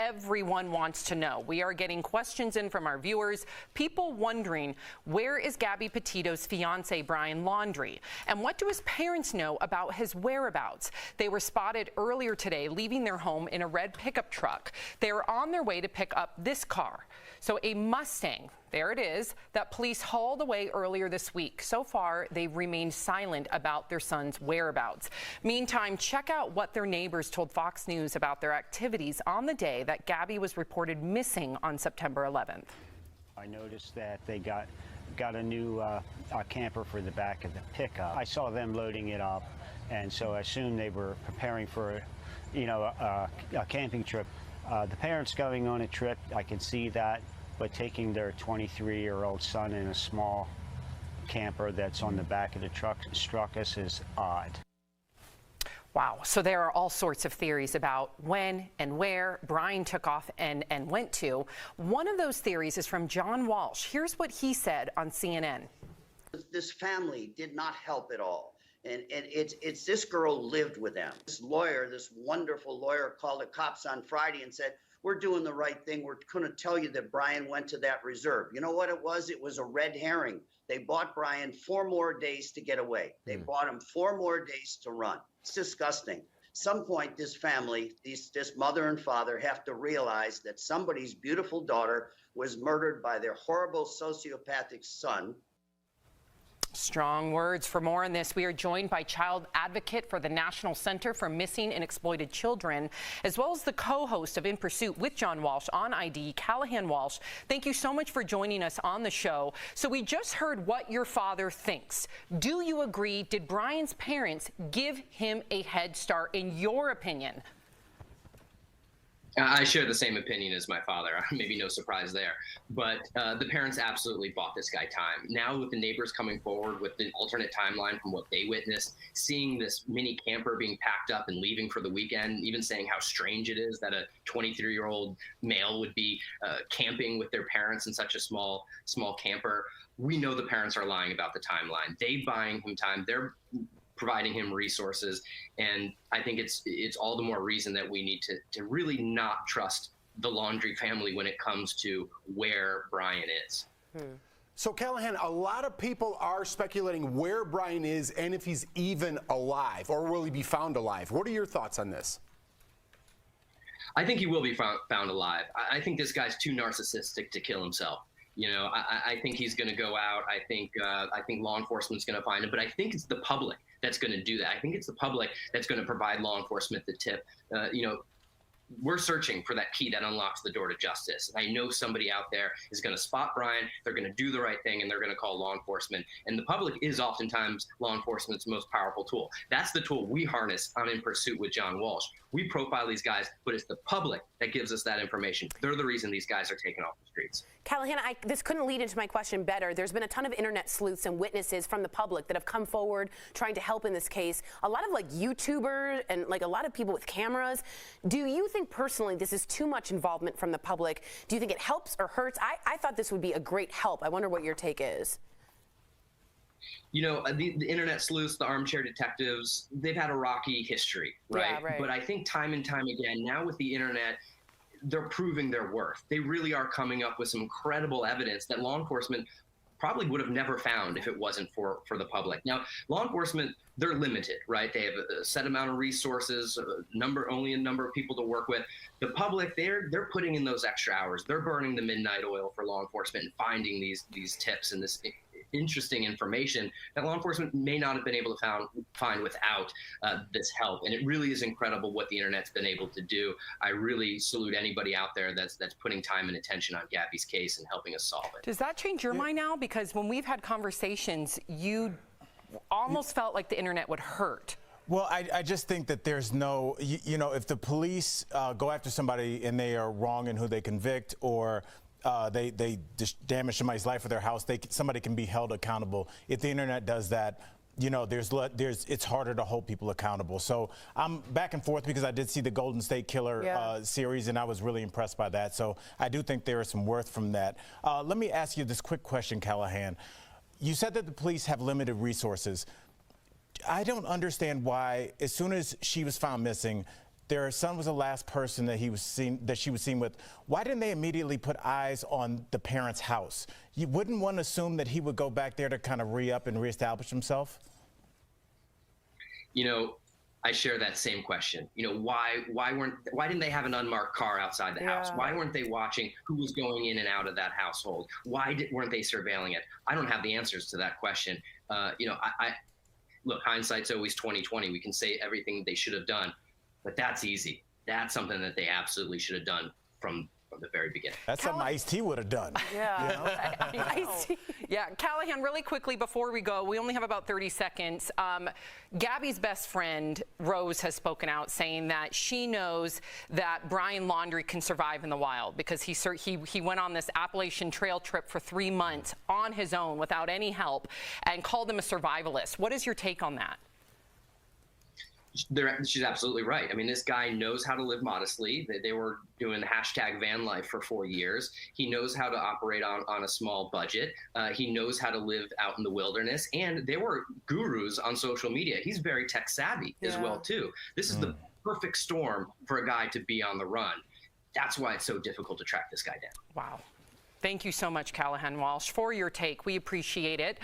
everyone wants to know. We are getting questions in from our viewers, people wondering, where is Gabby Petito's fiance, Brian Laundrie? And what do his parents know about his whereabouts? They were spotted earlier today leaving their home in a red pickup truck. They were on their way to pick up this car. So a Mustang, there it is, that police hauled away earlier this week. So far, they've remained silent about their son's whereabouts. Meantime, check out what their neighbors told Fox News about their activities on the day that Gabby was reported missing on September 11th. I noticed that they got a new camper for the back of the pickup. I saw them loading it up, and so I assumed they were preparing for, a camping trip. The parents going on a trip, I can see that, but taking their 23-year-old son in a small camper that's on the back of the truck struck us as odd. Wow. So there are all sorts of theories about when and where Brian took off and went to. One of those theories is from John Walsh. Here's what he said on CNN. This family did not help at all. And it's this girl lived with them. This lawyer, this wonderful lawyer, called the cops on Friday and said, we're doing the right thing. We're going to tell you that Brian went to that reserve. You know what it was? It was a red herring. They bought Brian 4 more days to get away. They bought him 4 more days to run. It's disgusting. At some point, this family, this mother and father have to realize that somebody's beautiful daughter was murdered by their horrible sociopathic son. Strong words. For more on this, we are joined by child advocate for the National Center for Missing and Exploited Children, as well as the co-host of In Pursuit with John Walsh on ID, Callahan Walsh. Thank you so much for joining us on the show. So we just heard what your father thinks. Do you agree? Did Brian's parents give him a head start, in your opinion? I share the same opinion as my father. Maybe no surprise there. But the parents absolutely bought this guy time. Now with the neighbors coming forward with the alternate timeline from what they witnessed, seeing this mini camper being packed up and leaving for the weekend, even saying how strange it is that a 23-year-old male would be camping with their parents in such a small camper. We know the parents are lying about the timeline. They're buying him time. They're providing him resources, and I think it's all the more reason that we need to really not trust the Laundrie family when it comes to where Brian is. So Callahan, a lot of people are speculating where Brian is and if he's even alive, or will he be found alive? What are your thoughts on this? I think he will be found alive. I think this guy's too narcissistic to kill himself. I think he's going to go out. I think law enforcement's going to find him, but I think it's the public that's going to do that. I think it's the public that's going to provide law enforcement the tip. We're searching for that key that unlocks the door to justice. I know somebody out there is going to spot Brian, they're going to do the right thing, and they're going to call law enforcement. And the public is oftentimes law enforcement's most powerful tool. That's the tool we harness on In Pursuit with John Walsh. We profile these guys, but it's the public that gives us that information. They're the reason these guys are taken off the streets. Callahan, this couldn't lead into my question better. There's been a ton of internet sleuths and witnesses from the public that have come forward trying to help in this case. A lot of YouTubers and a lot of people with cameras. Do you think personally this is too much involvement from the public? Do you think it helps or hurts? I thought this would be a great help. I wonder what your take is. The internet sleuths, the armchair detectives, they've had a rocky history, right? Yeah, right. But I think time and time again, now with the internet, they're proving their worth. They really are coming up with some incredible evidence that law enforcement probably would have never found if it wasn't for the public. Now, law enforcement, they're limited, right? They have a set amount of resources, only a number of people to work with. The public, they're putting in those extra hours. They're burning the midnight oil for law enforcement and finding these tips and this interesting information that law enforcement may not have been able to find without this help. And it really is incredible what the internet's been able to do. I really salute anybody out there that's putting time and attention on Gabby's case and helping us solve it. Does that change your mind now? Because when we've had conversations, you almost felt like the internet would hurt. Well, I just think that there's no, if the police go after somebody and they are wrong in who they convict, or they just damage somebody's life or their house, somebody can be held accountable. If the internet does that, it's harder to hold people accountable. So I'm back and forth because I did see the Golden State Killer series, and I was really impressed by that. So I do think there is some worth from that. Let me ask you this quick question, Callahan. You said that the police have limited resources. I don't understand why, as soon as she was found missing, their son was the last person that she was seen with. Why didn't they immediately put eyes on the parents' house? You wouldn't one assume that he would go back there to kind of re-up and reestablish himself? You know, I share that same question. You know, why didn't they have an unmarked car outside the house? Why weren't they watching who was going in and out of that household? Weren't they surveilling it? I don't have the answers to that question. You know, look, hindsight's always 20/20. We can say everything they should have done, but that's easy. That's something that they absolutely should have done from the very beginning. That's something Ice-T would have done. Yeah. You know? Ice-T. Yeah, Callahan, really quickly before we go, we only have about 30 seconds. Gabby's best friend, Rose, has spoken out saying that she knows that Brian Laundrie can survive in the wild because he went on this Appalachian Trail trip for 3 months on his own without any help and called him a survivalist. What is your take on that? She's absolutely right. I mean, this guy knows how to live modestly. They were doing the hashtag van life for 4 years. He knows how to operate on a small budget. He knows how to live out in the wilderness. And they were gurus on social media. He's very tech savvy as well, too. This is the perfect storm for a guy to be on the run. That's why it's so difficult to track this guy down. Wow. Thank you so much, Callahan Walsh, for your take. We appreciate it.